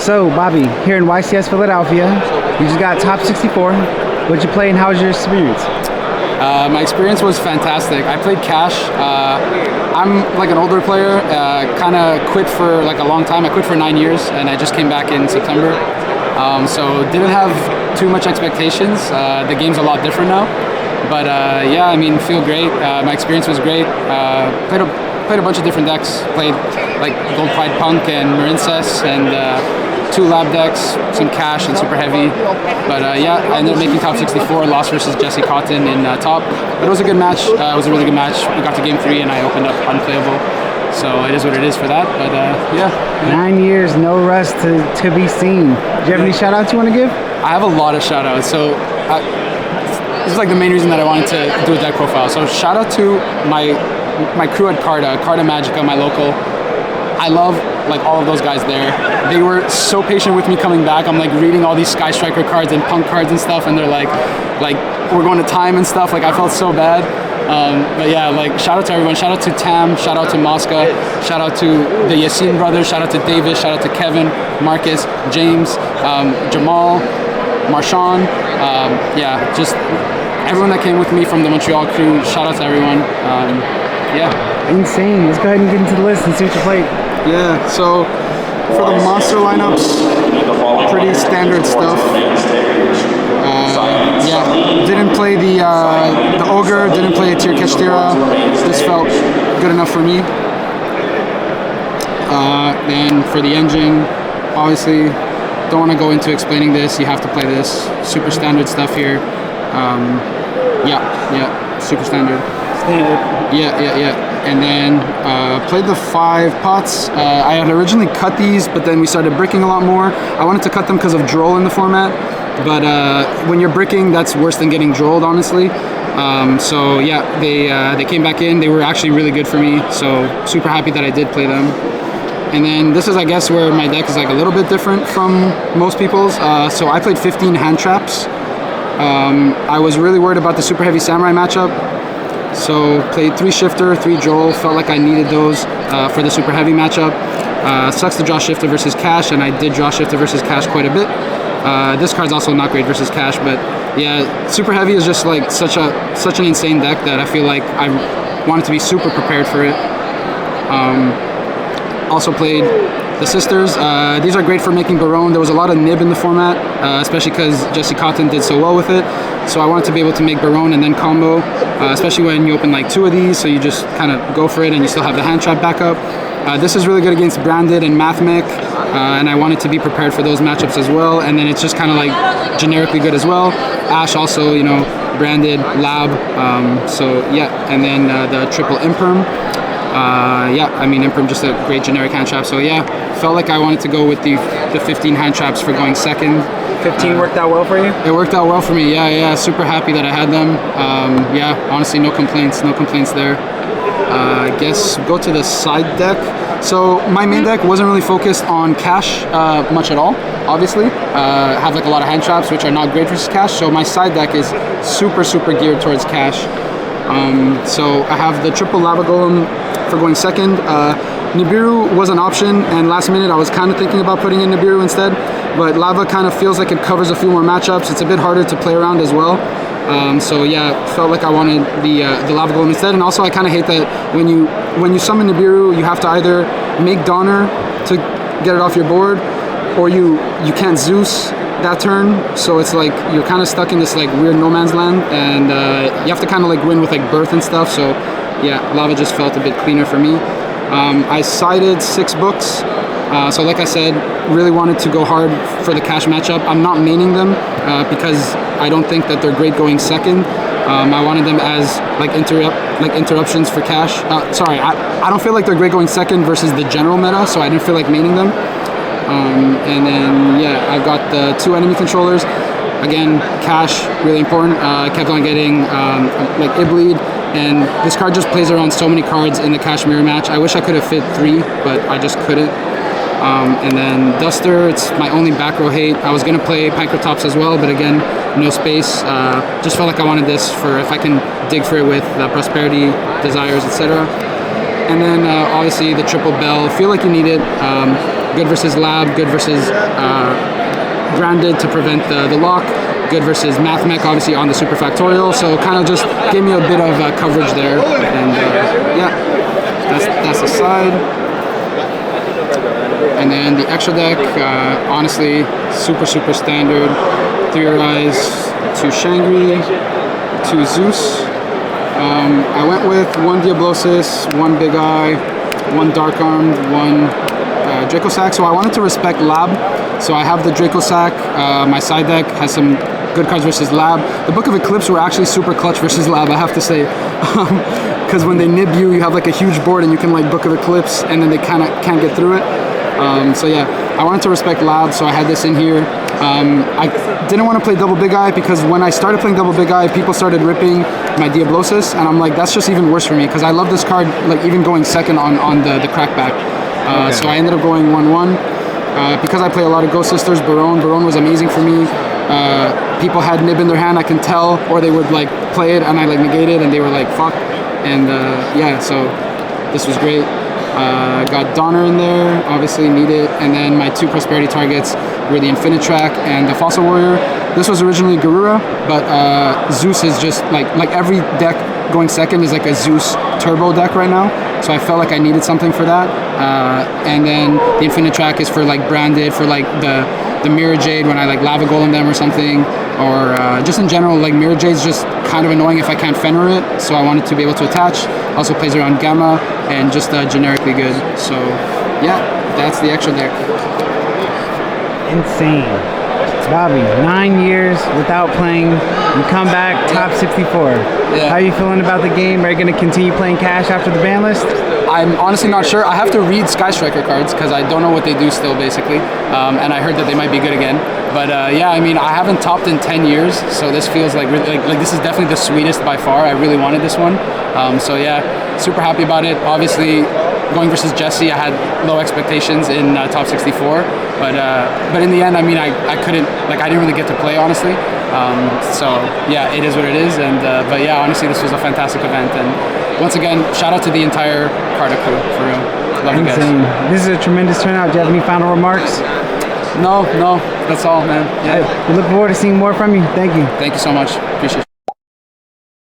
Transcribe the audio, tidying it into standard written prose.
So, Bobby, here in YCS Philadelphia, you just got top 64. What'd you play and how was your experience? My experience was fantastic. I played cash. I'm like an older player, kind of quit for like a long time. I quit for 9 years and I just came back in September. So didn't have too much expectations. The game's a lot different now. But yeah, I mean, feel great. My experience was great. Played a bunch of different decks. Played like Gold Pride Punk and Marincess and 2 lab decks, some cash and super heavy. But yeah, I ended up making top 64, lost versus Jesse Cotton in top. But it was a good match. It was a really good match. We got to game 3 and I opened up unplayable. So it is what it is for that. But yeah. 9 years, no rust to be seen. Do you have any shout outs you want to give? I have a lot of shout outs. So this is like the main reason that I wanted to do a deck profile. So shout out to my crew at Carta Magica, my local. I love like all of those guys there. They were so patient with me coming back. I'm like reading all these Sky Striker cards and Punk cards and stuff, and they're like we're going to time and stuff. Like I felt so bad. But yeah, like shout out to everyone. Shout out to Tam. Shout out to Mosca. Shout out to the Yassin brothers. Shout out to Davis. Shout out to Kevin, Marcus, James, Jamal, Marshawn. Yeah, just everyone that came with me from the Montreal crew. Shout out to everyone. Yeah. Insane. Let's go ahead and get into the list and see what you played. Yeah, so for the monster lineups, pretty standard stuff. Yeah, didn't play the Ogre, didn't play a Tier Kashtira. This felt good enough for me. Then for the engine, obviously, don't want to go into explaining this. You have to play this. Super standard stuff here. Yeah, super standard. Yeah. And then played the 5 pots. I had originally cut these, but then we started bricking a lot more. I wanted to cut them because of droll in the format, but when you're bricking, that's worse than getting drolled, honestly. So yeah, they came back in. They were actually really good for me, so super happy that I did play them. And then this is, I guess, where my deck is like a little bit different from most people's. So I played 15 hand traps. I was really worried about the super heavy samurai matchup. So played 3 shifter, 3 droll. Felt like I needed those for the super heavy matchup. Sucks to draw shifter versus cash, and I did draw shifter versus cash quite a bit. This card's also not great versus cash, but yeah, super heavy is just like such an insane deck that I feel like I wanted to be super prepared for it. Also played the sisters. These are great for making Barone. There was a lot of nib in the format, especially because Jesse Cotton did so well with it. So I wanted to be able to make Barone and then combo, especially when you open like 2 of these, so you just kind of go for it and you still have the hand trap backup. This is really good against Branded and Mathmech, and I wanted to be prepared for those matchups as well. And then it's just kind of like generically good as well. Ash also, you know, Branded, Lab. So yeah, and then the triple Imperm. Yeah, I mean, Imperm just a great generic hand trap. So yeah, felt like I wanted to go with the 15 hand traps for going second. 15 worked out well for you? It worked out well for me, yeah. Super happy that I had them. Yeah, honestly, no complaints there. I guess go to the side deck. So my main deck wasn't really focused on cash much at all, obviously. Have like a lot of hand traps, which are not great versus cash. So my side deck is super geared towards cash. So I have the triple Lava Golem for going second. Nibiru was an option, and last minute I was kind of thinking about putting in Nibiru instead, but Lava kind of feels like it covers a few more matchups. It's a bit harder to play around as well. So yeah, felt like I wanted the Lava Golem instead, and also I kind of hate that when you summon Nibiru, you have to either make Donner to get it off your board, or you can't Zeus that turn, so it's like you're kind of stuck in this like weird no man's land, and you have to kind of like win with like birth and stuff. So yeah, Lava just felt a bit cleaner for me. I sided 6 books, so like I said, really wanted to go hard for the cash matchup. I'm not maining them because I don't think that they're great going second. I wanted them as like interruptions for cash. Sorry, I don't feel like they're great going second versus the general meta, so I didn't feel like maining them. And then yeah, I've got the 2 enemy controllers. Again, cash, really important. I kept on getting like Ibleed, and this card just plays around so many cards in the cash mirror match. I wish I could have fit 3, but I just couldn't. And then Duster, it's my only back row hate. I was gonna play Pancratops as well, but again, no space. Just felt like I wanted this for if I can dig for it with Prosperity, Desires, etc. And then obviously the triple Bell, feel like you need it. good versus lab, good versus branded to prevent the lock, good versus math mech obviously on the superfactorial. So kind of just gave me a bit of coverage there, and yeah, that's the side. And then the extra deck, honestly, super standard. 3 Rise, 2 Shangri, 2 Zeus. I went with 1 Diablosis, 1 Big Eye, 1 Dark Armed, 1 Draco Sack. So I wanted to respect Lab. So I have the Draco Sack. My side deck has some good cards versus Lab. The Book of Eclipse were actually super clutch versus Lab, I have to say. Because when they nib you, you have like a huge board and you can like Book of Eclipse and then they kind of can't get through it. So yeah, I wanted to respect Lab, so I had this in here. I didn't want to play double Big Eye because when I started playing double Big Eye, people started ripping my Diablosis, and I'm like, that's just even worse for me because I love this card, like even going second on the crackback. So I ended up going 1-1. Because I play a lot of Ghost Sisters, Barone was amazing for me. People had nib in their hand, I can tell, or they would like play it and I like negate it and they were like, fuck. And yeah, so this was great. Got Donner in there, obviously need it, and then my 2 prosperity targets were the Infinite Track and the Fossil Warrior. This was originally Garura, but Zeus is just like every deck going second is like a Zeus turbo deck right now, so I felt like I needed something for that. And then the Infinite Track is for like branded, for like the Mirror Jade when I like Lava Golem them or something, or just in general, like Mirror Jade's just kind of annoying if I can't Fenrir it, so I wanted to be able to attach. Also plays around Gamma, and just generically good. So yeah, that's the extra deck. Insane. Bobby, 9 years without playing. You come back, top 64. Yeah. How are you feeling about the game? Are you going to continue playing cash after the ban list? I'm honestly not sure. I have to read Sky Striker cards because I don't know what they do still, basically. And I heard that they might be good again. But yeah, I mean, I haven't topped in 10 years, so this feels like like this is definitely the sweetest by far. I really wanted this one. So yeah, super happy about it. Obviously, going versus Jesse, I had low expectations in top 64. But in the end, I mean, I couldn't, like, I didn't really get to play, honestly. So yeah, it is what it is. And but yeah, honestly, this was a fantastic event. And once again, shout out to the entire Carter crew, for real. Love you guys. This is a tremendous turnout. Do you have any final remarks? No, that's all, man. Yeah. We look forward to seeing more from you. Thank you. Thank you so much. Appreciate you.